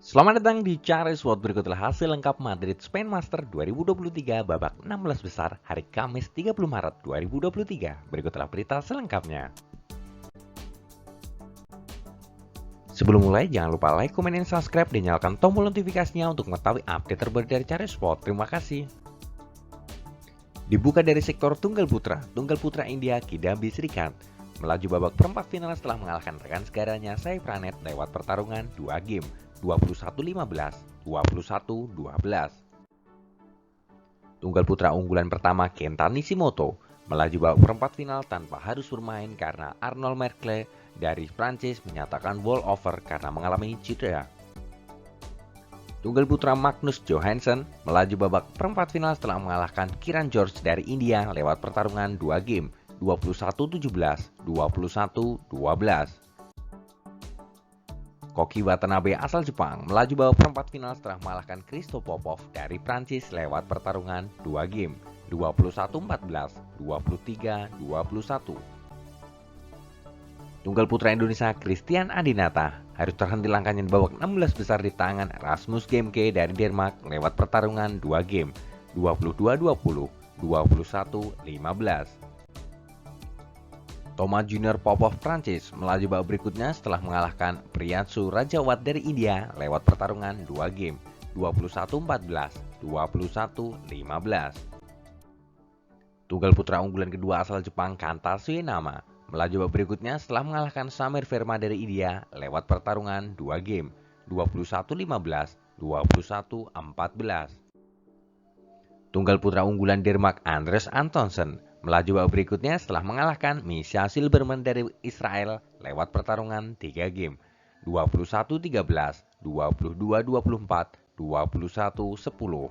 Selamat datang di Cari Sport. Berikutlah hasil lengkap Madrid Spain Master 2023 babak 16 besar hari Kamis 30 Maret 2023. Berikutlah berita selengkapnya. Sebelum mulai, jangan lupa like, komen, dan subscribe, dan nyalakan tombol notifikasinya untuk mengetahui update terbaru dari Cari Sport. Terima kasih. Dibuka dari sektor tunggal putra India Kidambi Srikanth melaju babak perempat final setelah mengalahkan rekan segaranya Sai Praneeth lewat pertarungan 2 game 21-15, 21-12. Tunggal putra unggulan pertama Kenta Nishimoto melaju babak perempat final tanpa harus bermain karena Arnaud Merckx dari Prancis menyatakan walkover karena mengalami cedera. Tunggal putra Magnus Johansson melaju babak perempat final setelah mengalahkan Kiran George dari India lewat pertarungan 2 game 21-17, 21-12. Koki Watanabe asal Jepang melaju babak perempat final setelah mengalahkan Christophe Popov dari Prancis lewat pertarungan 2 game 21-14, 23-21. Tunggal putra Indonesia Christian Adinata harus terhenti langkahnya di babak 16 besar di tangan Rasmus Gemke dari Denmark lewat pertarungan 2 game 22-20, 21-15. Thomas Junior Popov Prancis melaju babak berikutnya setelah mengalahkan Priyanshu Rajawat dari India lewat pertarungan 2 game 21-14, 21-15. Tunggal putra unggulan kedua asal Jepang Kanta Suyenama melaju babak berikutnya setelah mengalahkan Samir Verma dari India lewat pertarungan 2 game 21-15, 21-14. Tunggal putra unggulan Denmark Andres Antonsen melaju babak berikutnya setelah mengalahkan Misha Silberman dari Israel lewat pertarungan 3 game 21-13, 22-24, 21-10.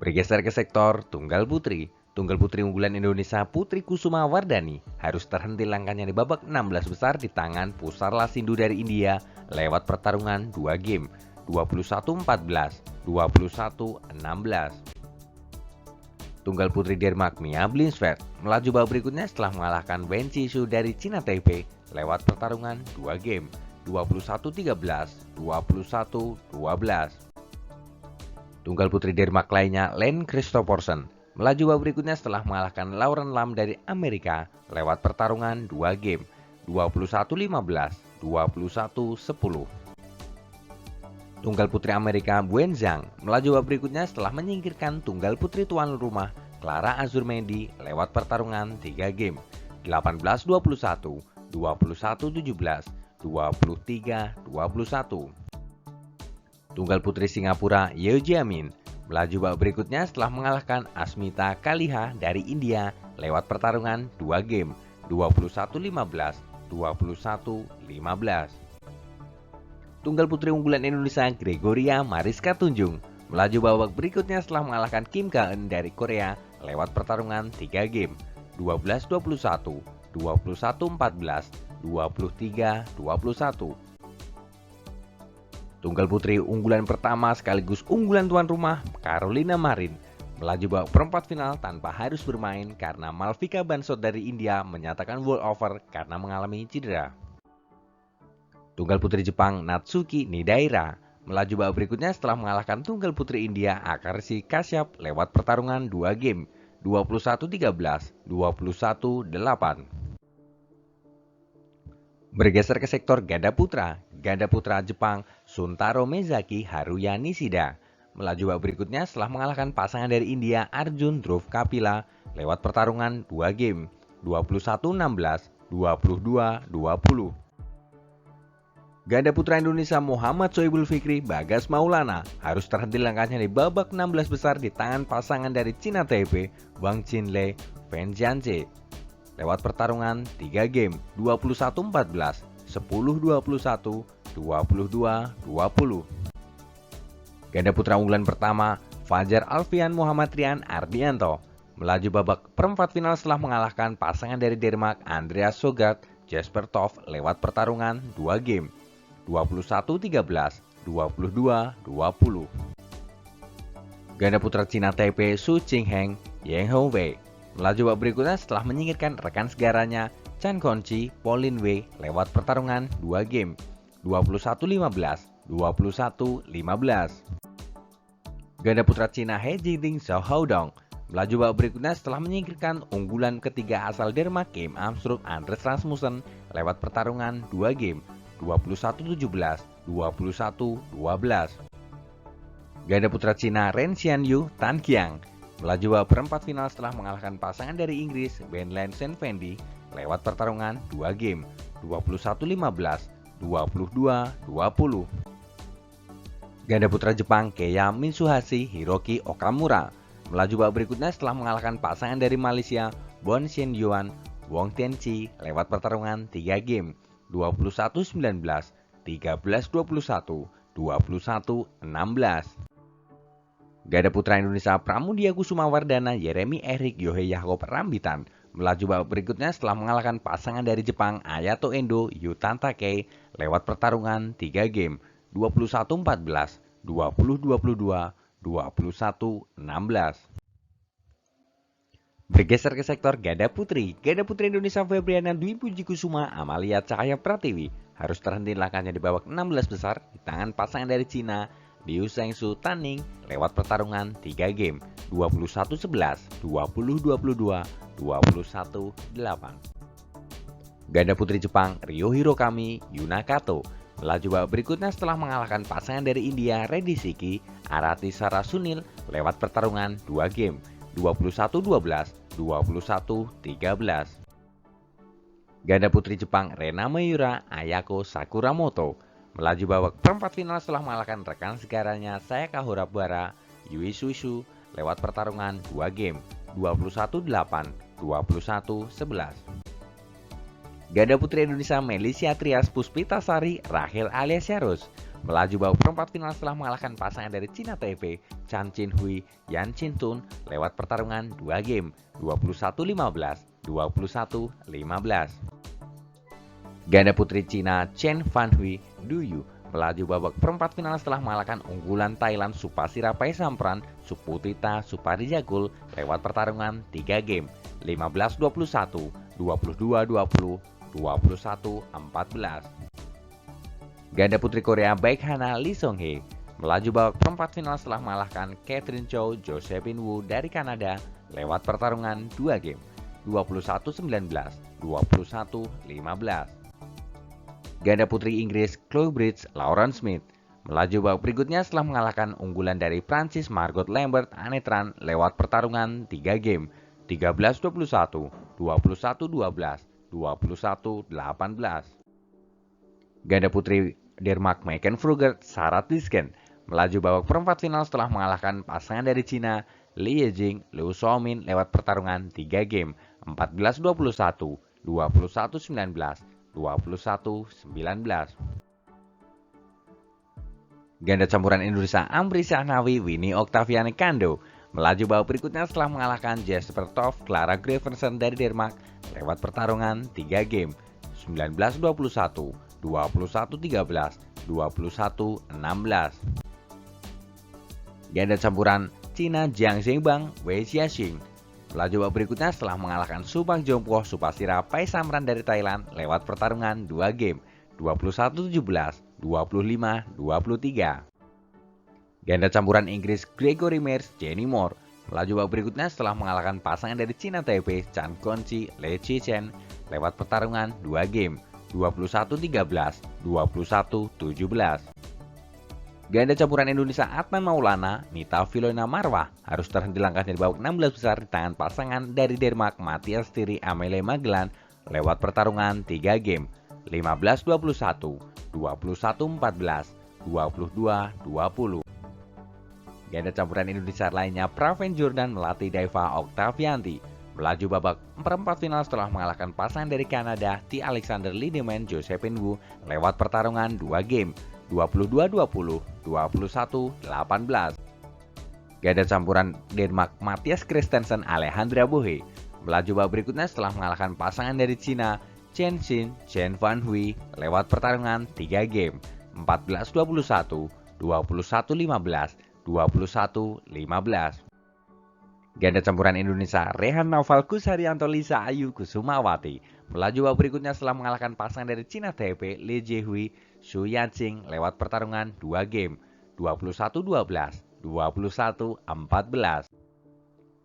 Bergeser ke sektor tunggal putri. Tunggal putri unggulan Indonesia Putri Kusuma Wardani harus terhenti langkahnya di babak 16 besar di tangan Pusarla Sindhu dari India lewat pertarungan 2 game 21-14, 21-16. Tunggal putri Denmark Mia Blinsved melaju babak berikutnya setelah mengalahkan Wen Qixu dari China Taipei lewat pertarungan 2 game 21-13, 21-12. Tunggal putri Denmark lainnya Len Kristoffersen melaju babak berikutnya setelah mengalahkan Lauren Lam dari Amerika lewat pertarungan 2 game 21-15, 21-10. Tunggal putri Amerika Buen Zhang melaju babak berikutnya setelah menyingkirkan tunggal putri tuan rumah Clara Azurmendi lewat pertarungan 3 game 18-21, 21-17, 23-21. Tunggal putri Singapura Yeo Jia-min melaju babak berikutnya setelah mengalahkan Asmita Kaliha dari India lewat pertarungan 2 game 21-15, 21-15. Tunggal putri unggulan Indonesia Gregoria Mariska Tunjung melaju babak berikutnya setelah mengalahkan Kim Ka-eun dari Korea lewat pertarungan 3 game 12-21, 21-14, 23-21. Tunggal putri unggulan pertama sekaligus unggulan tuan rumah Carolina Marin melaju babak perempat final tanpa harus bermain karena Malvika Bansot dari India menyatakan walkover karena mengalami cedera. Tunggal putri Jepang Natsuki Nidaira melaju babak berikutnya setelah mengalahkan tunggal putri India Akarshi Kashyap lewat pertarungan 2 game 21-13, 21-8. Bergeser ke sektor ganda putra Jepang Suntaro Mezaki Haruya Nishida melaju babak berikutnya setelah mengalahkan pasangan dari India Arjun Dhruv Kapila lewat pertarungan 2 game 21-16, 22-20. Ganda putra Indonesia Muhammad Sohibul Fikri Bagas Maulana harus terhenti langkahnya di babak 16 besar di tangan pasangan dari China Taipei Wang Qinlei Fen Jianzhe lewat pertarungan 3 game 21-14, 10-21, 22-20. Ganda putra unggulan pertama Fajar Alfian Muhammad Rian Ardianto melaju babak perempat final setelah mengalahkan pasangan dari Denmark Andreas Søgaard Jesper Toft lewat pertarungan 2 game 21-13, 22-20. Ganda putra China Taipei Su Qingheng Yang Hongwei melaju babak berikutnya setelah menyingkirkan rekan segaranya Chan Konchi Pauline Wei lewat pertarungan 2 game 21-15, 21-15. Ganda putra Cina He Jingting Zhao Haodong melaju babak berikutnya setelah menyingkirkan unggulan ketiga asal Denmark Kim Amstrup Andres Rasmussen lewat pertarungan 2 game 21-17, 21-12. Ganda putra Cina Ren Xianyu Tan Qiang melaju babak perempat final setelah mengalahkan pasangan dari Inggris Ben Lansen Fendi lewat pertarungan 2 game 21-15, 22-20. Ganda putra Jepang Keiya Mitsuhashi Hiroki Okamura melaju babak berikutnya setelah mengalahkan pasangan dari Malaysia Bon Shen Yuan Wong Tianqi lewat pertarungan 3 game 21-19, 13-21, 21-16. Ganda putra Indonesia Pramudia Kusuma Wardana Yeremi Erik Yohei Yaakob Rambitan melaju babak berikutnya setelah mengalahkan pasangan dari Jepang Ayato Endo Yutan Takei lewat pertarungan 3 game 21-14, 20-22, 21-16. Bergeser ke sektor ganda putri Indonesia Febriana Dwi Puji Kusuma Amalia Cahaya Pratiwi harus terhenti langkahnya di babak 16 besar di tangan pasangan dari Cina Liu Shengsu Tanning lewat pertarungan 3 game 21-11, 20-22, 21-8. Ganda putri Jepang Ryo Hirokami Yuna Kato melaju babak berikutnya setelah mengalahkan pasangan dari India Reddy Siki Arati Sarasunil lewat pertarungan 2 game 21-12, 21-13. Ganda putri Jepang Rena Mayura Ayako Sakuramoto melaju babak perempat final setelah mengalahkan rekan segaranya Sayaka Horabara Yui Susu lewat pertarungan 2 game 21-8, 21-11. Ganda putri Indonesia Melisia Trias Puspitasari Rachel Aliasiarus melaju babak perempat final setelah mengalahkan pasangan dari Cina Taipei Chan Chin Hui Yan Chin Tun lewat pertarungan 2 game 21-15, 21-15. Ganda putri Cina Chen Fan Hui Duyu melaju babak perempat final setelah mengalahkan unggulan Thailand Supasira Paisampran Suputita Suparijakul lewat pertarungan 3 game 15-21, 22-20, 21-14. Ganda putri Korea Baekhana Lee Song Hye melaju babak perempat final setelah mengalahkan Catherine Chow Josephine Wu dari Kanada lewat pertarungan 2 game 21-19, 21-15. Ganda putri Inggris Chloe Bridge Lauren Smith melaju babak berikutnya setelah mengalahkan unggulan dari Prancis Margot Lambert Anetran lewat pertarungan 3 game 13-21, 21-12, 21-18. Ganda putri Denmark Maiken Frugert Sarah Tisken melaju babak perempat final setelah mengalahkan pasangan dari Cina Li Yejing Liu Xiaomin lewat pertarungan 3 game 14-21, 21-19, 21-19. Ganda campuran Indonesia Amri Syahnawi Winnie Octaviani Kando melaju babak berikutnya setelah mengalahkan Jesper Toft Clara Greversen dari Denmark lewat pertarungan 3 game 19-21, 21-13, 21-16. Ganda campuran Cina Jiang Zhengbang Wei Xiaxing melaju babak berikutnya setelah mengalahkan Subang Jompo Supasira Paisamran dari Thailand lewat pertarungan 2 game 21-17, 25-23. Ganda campuran Inggris Gregory Mears Jenny Moore melaju babak berikutnya setelah mengalahkan pasangan dari Cina Taipei Chan Konchi Le Chichen lewat pertarungan 2 game 21-13, 21-17. Ganda campuran Indonesia Adnan Maulana Nita Filona Marwah harus terhenti langkahnya di babak 16 besar di tangan pasangan dari Denmark Mathias Thierry Amelie Magellan lewat pertarungan 3 game 15-21, 21-14, 22-20. Ganda campuran Indonesia lainnya Praven Jordan melatih Daiva Octavianti melaju babak perempat final setelah mengalahkan pasangan dari Kanada T. Alexander Lindemann Josephine Wu lewat pertarungan 2 game 22-20, 21-18. Ganda campuran Denmark Mathias Christensen Alejandra Bohe melaju babak berikutnya setelah mengalahkan pasangan dari Cina Chen Xin Chen Fan Hui lewat pertarungan 3 game 14-21, 21-15, 21-15. Ganda campuran Indonesia Rehan Naufal Kusharyanto Lisa Ayu Kusumawati melaju babak berikutnya setelah mengalahkan pasangan dari Cina Taipei Li Jihui Xu Yanqing lewat pertarungan 2 game 21-12, 21-14.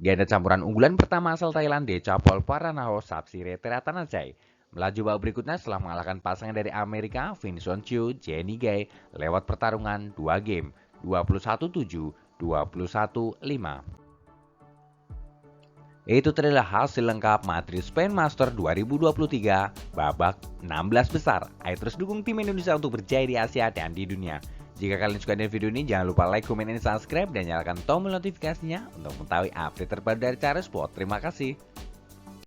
Ganda campuran unggulan pertama asal Thailand Dechapol Paranaho Sapsire Teratanachai melaju babak berikutnya setelah mengalahkan pasangan dari Amerika Vincent Chiu Jenny Gay lewat pertarungan 2 game 21-7, 21-5. Itu adalah hasil lengkap materi Spain Master 2023 babak 16 besar. Ayo terus dukung tim Indonesia untuk berjaya di Asia dan di dunia. Jika kalian suka dengan video ini, jangan lupa like, komen, dan subscribe, dan nyalakan tombol notifikasinya untuk mengetahui update terbaru dari Cara Sport. Terima kasih.